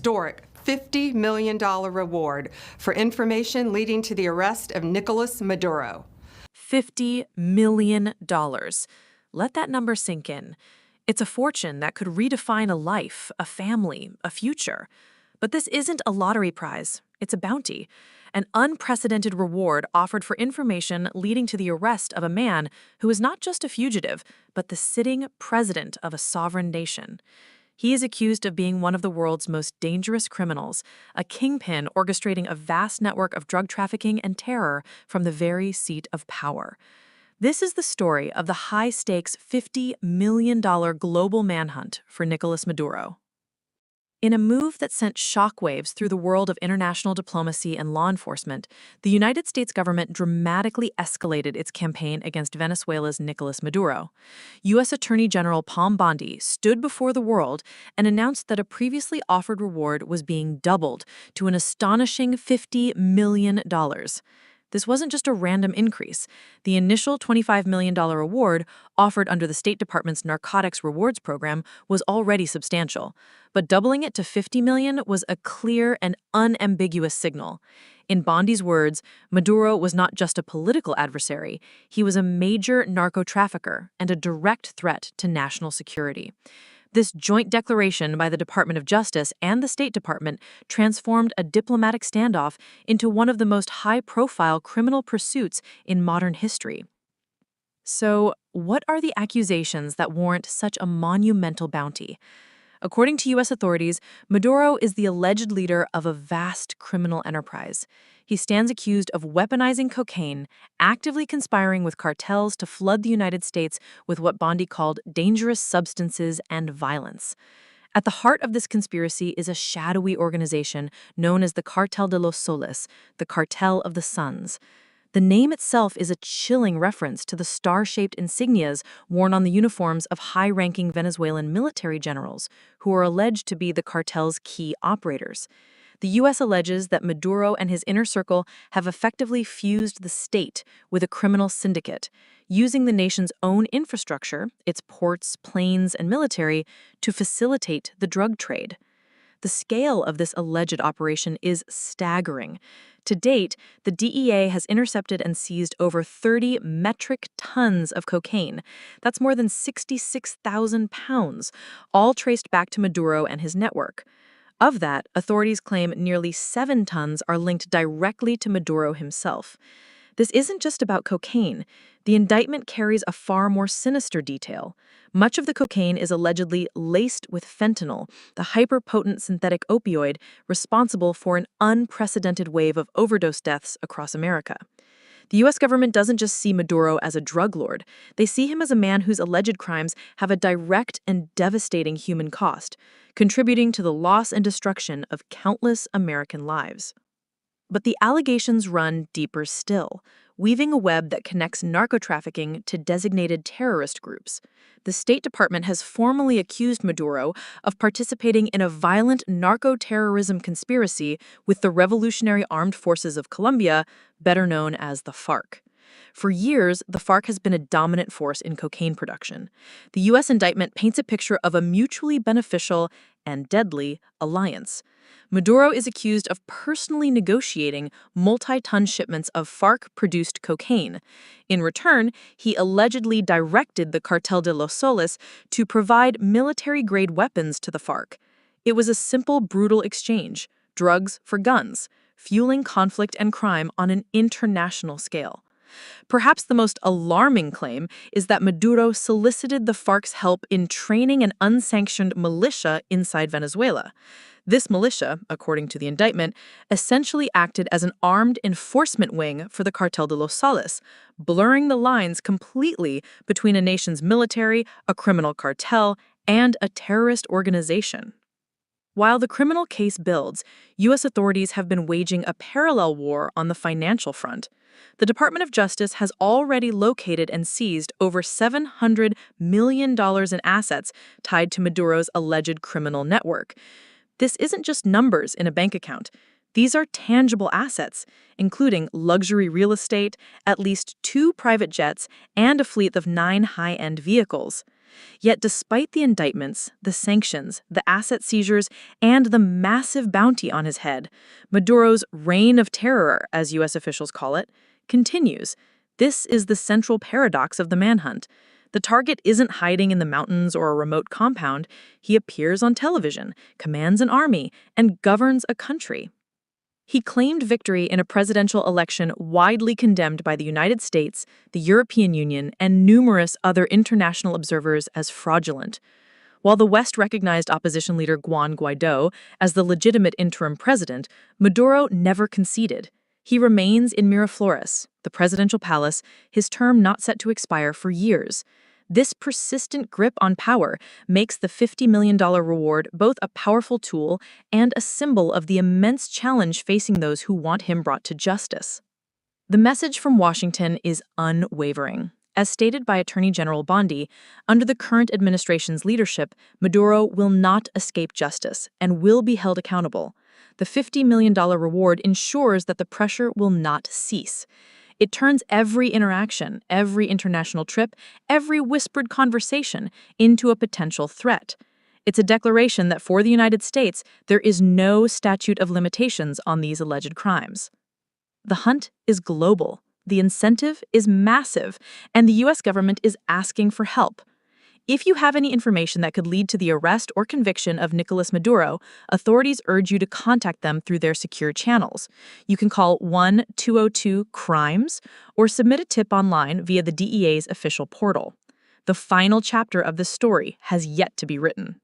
historic $50 million reward for information leading to the arrest of Nicolás Maduro. $50 million. Let that number sink in. It's a fortune that could redefine a life, a family, a future. But this isn't a lottery prize. It's a bounty, an unprecedented reward offered for information leading to the arrest of a man who is not just a fugitive, but the sitting president of a sovereign nation. He is accused of being one of the world's most dangerous criminals, a kingpin orchestrating a vast network of drug trafficking and terror from the very seat of power. This is the story of the high-stakes $50 million global manhunt for Nicolás Maduro. In a move that sent shockwaves through the world of international diplomacy and law enforcement, the United States government dramatically escalated its campaign against Venezuela's Nicolás Maduro. U.S. Attorney General Pam Bondi stood before the world and announced that a previously offered reward was being doubled to an astonishing $50 million. This wasn't just a random increase. The initial $25 million award, offered under the State Department's Narcotics Rewards Program, was already substantial. But doubling it to $50 million was a clear and unambiguous signal. In Bondi's words, Maduro was not just a political adversary, he was a major narco-trafficker and a direct threat to national security. This joint declaration by the Department of Justice and the State Department transformed a diplomatic standoff into one of the most high-profile criminal pursuits in modern history. So, what are the accusations that warrant such a monumental bounty? According to U.S. authorities, Maduro is the alleged leader of a vast criminal enterprise. He stands accused of weaponizing cocaine, actively conspiring with cartels to flood the United States with what Bondi called dangerous substances and violence. At the heart of this conspiracy is a shadowy organization known as the Cartel de los Soles, the Cartel of the Suns. The name itself is a chilling reference to the star-shaped insignias worn on the uniforms of high-ranking Venezuelan military generals, who are alleged to be the cartel's key operators. The U.S. alleges that Maduro and his inner circle have effectively fused the state with a criminal syndicate, using the nation's own infrastructure, its ports, planes, and military, to facilitate the drug trade. The scale of this alleged operation is staggering. To date, the DEA has intercepted and seized over 30 metric tons of cocaine. That's more than 66,000 pounds, all traced back to Maduro and his network. Of that, authorities claim nearly 7 tons are linked directly to Maduro himself. This isn't just about cocaine. The indictment carries a far more sinister detail. Much of the cocaine is allegedly laced with fentanyl, the hyperpotent synthetic opioid responsible for an unprecedented wave of overdose deaths across America. The U.S. government doesn't just see Maduro as a drug lord. They see him as a man whose alleged crimes have a direct and devastating human cost, contributing to the loss and destruction of countless American lives. But the allegations run deeper still, weaving a web that connects narco-trafficking to designated terrorist groups. The State Department has formally accused Maduro of participating in a violent narco-terrorism conspiracy with the Revolutionary Armed Forces of Colombia, better known as the FARC. For years, the FARC has been a dominant force in cocaine production. The U.S. indictment paints a picture of a mutually beneficial and deadly alliance. Maduro is accused of personally negotiating multi-ton shipments of FARC-produced cocaine. In return, he allegedly directed the Cartel de los Soles to provide military-grade weapons to the FARC. It was a simple, brutal exchange, drugs for guns, fueling conflict and crime on an international scale. Perhaps the most alarming claim is that Maduro solicited the FARC's help in training an unsanctioned militia inside Venezuela. This militia, according to the indictment, essentially acted as an armed enforcement wing for the Cartel de los Soles, blurring the lines completely between a nation's military, a criminal cartel, and a terrorist organization. While the criminal case builds, U.S. authorities have been waging a parallel war on the financial front. The Department of Justice has already located and seized over $700 million in assets tied to Maduro's alleged criminal network. This isn't just numbers in a bank account. These are tangible assets, including luxury real estate, at least 2 private jets, and a fleet of 9 high-end vehicles. Yet despite the indictments, the sanctions, the asset seizures, and the massive bounty on his head, Maduro's reign of terror, as U.S. officials call it, continues. This is the central paradox of the manhunt. The target isn't hiding in the mountains or a remote compound. He appears on television, commands an army, and governs a country. He claimed victory in a presidential election widely condemned by the United States, the European Union, and numerous other international observers as fraudulent. While the West recognized opposition leader Juan Guaidó as the legitimate interim president, Maduro never conceded. He remains in Miraflores, the presidential palace, his term not set to expire for years. This persistent grip on power makes the $50 million reward both a powerful tool and a symbol of the immense challenge facing those who want him brought to justice. The message from Washington is unwavering. As stated by Attorney General Bondi, under the current administration's leadership, Maduro will not escape justice and will be held accountable. The $50 million reward ensures that the pressure will not cease. It turns every interaction, every international trip, every whispered conversation into a potential threat. It's a declaration that for the United States, there is no statute of limitations on these alleged crimes. The hunt is global, the incentive is massive, and the U.S. government is asking for help. If you have any information that could lead to the arrest or conviction of Nicolás Maduro, authorities urge you to contact them through their secure channels. You can call 1-202-CRIMES or submit a tip online via the DEA's official portal. The final chapter of the story has yet to be written.